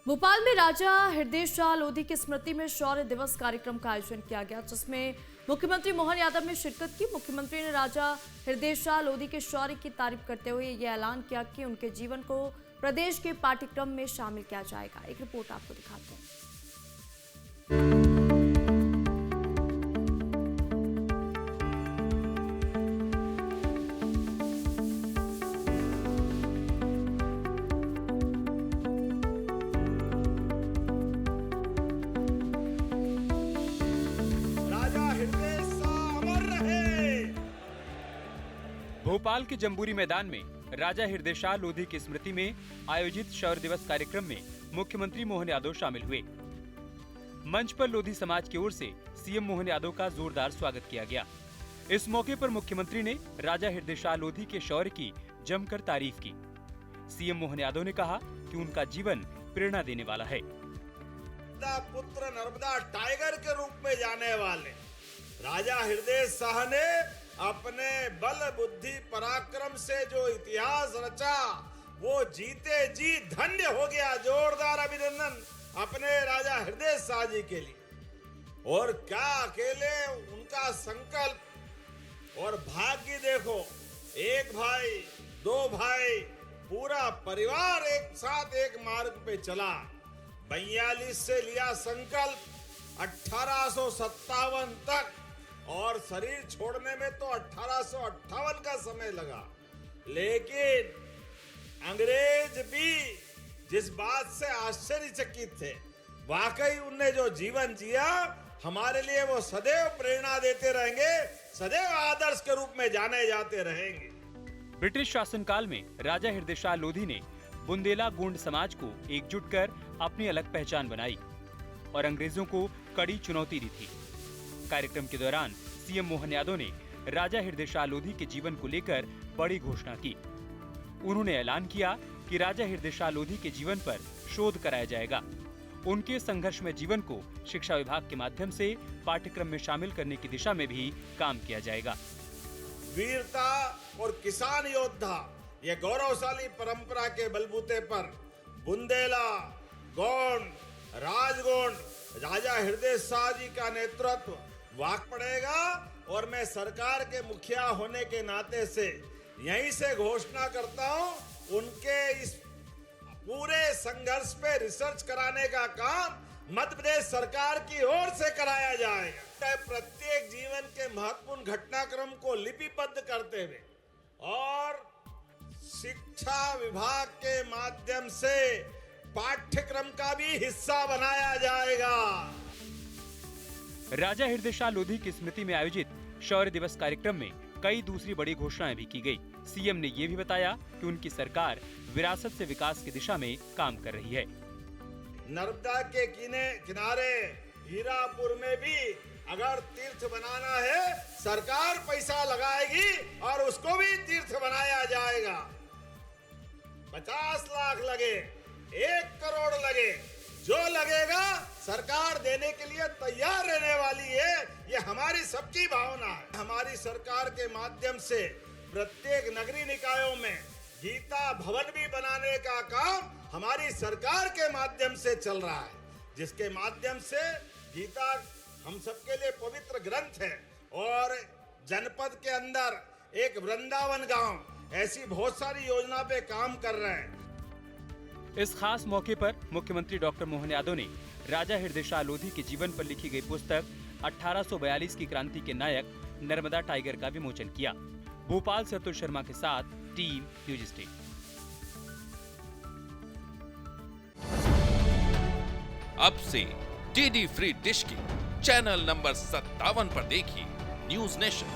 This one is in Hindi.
भोपाल में राजा हृदय शाह लोधी की स्मृति में शौर्य दिवस कार्यक्रम का आयोजन किया गया, जिसमें मुख्यमंत्री मोहन यादव ने शिरकत की। मुख्यमंत्री ने राजा हृदय शाह लोधी के शौर्य की तारीफ करते हुए यह ऐलान किया कि उनके जीवन को प्रदेश के पाठ्यक्रम में शामिल किया जाएगा। एक रिपोर्ट आपको दिखाते हैं। भोपाल के जंबूरी मैदान में राजा हृदय शाह लोधी की स्मृति में आयोजित शौर्य दिवस कार्यक्रम में मुख्यमंत्री मोहन यादव शामिल हुए। मंच पर लोधी समाज की ओर से सीएम मोहन यादव का जोरदार स्वागत किया गया। इस मौके पर मुख्यमंत्री ने राजा हृदय शाह लोधी के शौर्य की जमकर तारीफ की। सीएम मोहन यादव ने कहा कि उनका जीवन प्रेरणा देने वाला है। पुत्र नर्मदा टाइगर के रूप में जाने वाले राजा हृदय शाह ने अपने बल बुद्धि पराक्रम से जो इतिहास रचा, वो जीते जी धन्य हो गया। जोरदार अभिनंदन अपने राजा हृदय शाह जी के लिए। और क्या अकेले उनका संकल्प और भाग्य देखो, एक भाई, दो भाई, पूरा परिवार एक साथ एक मार्ग पे चला। 42 से लिया संकल्प 1857 तक, और शरीर छोड़ने में तो 1858 का समय लगा। लेकिन अंग्रेज भी जिस बात से आश्चर्यचकित थे, वाकई उनने जो जीवन जिया, हमारे लिए वो सदैव प्रेरणा देते रहेंगे, सदैव आदर्श के रूप में जाने जाते रहेंगे। ब्रिटिश शासनकाल में राजा हृदय शाह लोधी ने बुंदेला गोंड समाज को एकजुट कर अपनी अलग पहचान बनाई और अंग्रेजों को कड़ी चुनौती दी थी। कार्यक्रम के दौरान सीएम मोहन यादव ने राजा हृदय शाह लोधी के जीवन को लेकर बड़ी घोषणा की। उन्होंने ऐलान किया कि राजा हृदय शाह लोधी के जीवन पर शोध कराया जाएगा। उनके संघर्षमय जीवन को शिक्षा विभाग के माध्यम से पाठ्यक्रम में शामिल करने की दिशा में भी काम किया जाएगा। वीरता और किसान योद्धा, ये गौरवशाली परंपरा के बलबूते पर बुंदेला, गोंड, राजगोंड, राजा हृदय शाह जी का नेतृत्व वाक पड़ेगा। और मैं सरकार के मुखिया होने के नाते से यहीं से घोषणा करता हूं, उनके इस पूरे संघर्ष पे रिसर्च कराने का काम मध्य प्रदेश सरकार की ओर से कराया जाएगा। प्रत्येक जीवन के महत्वपूर्ण घटनाक्रम को लिपिबद्ध करते हुए और शिक्षा विभाग के माध्यम से पाठ्यक्रम का भी हिस्सा बनाया जाएगा। राजा हृदय शाह लोधी की स्मृति में आयोजित शौर्य दिवस कार्यक्रम में कई दूसरी बड़ी घोषणाएं भी की गई। सीएम ने ये भी बताया कि उनकी सरकार विरासत से विकास की दिशा में काम कर रही है। नर्मदा के किनारे हीरापुर में भी अगर तीर्थ बनाना है, सरकार पैसा लगाएगी और उसको भी तीर्थ बनाया जाएगा। 50 लाख लगे, 1 करोड़ लगे, जो लगेगा सरकार देने के लिए तैयार रहने वाली है। ये हमारी सबकी भावना है। हमारी सरकार के माध्यम से प्रत्येक नगरीय निकायों में गीता भवन भी बनाने का काम हमारी सरकार के माध्यम से चल रहा है, जिसके माध्यम से गीता हम सबके लिए पवित्र ग्रंथ है। और जनपद के अंदर एक वृंदावन गांव, ऐसी बहुत सारी योजना पे काम कर रहे हैं। इस खास मौके पर मुख्यमंत्री डॉक्टर मोहन यादव ने राजा हृदय शाह लोधी के जीवन पर लिखी गई पुस्तक 1842 की क्रांति के नायक नर्मदा टाइगर का विमोचन किया। भोपाल से अतुल शर्मा के साथ टीम न्यूज स्टेट। अब से डीडी फ्री डिश की चैनल नंबर 57 पर देखिए न्यूज नेशन।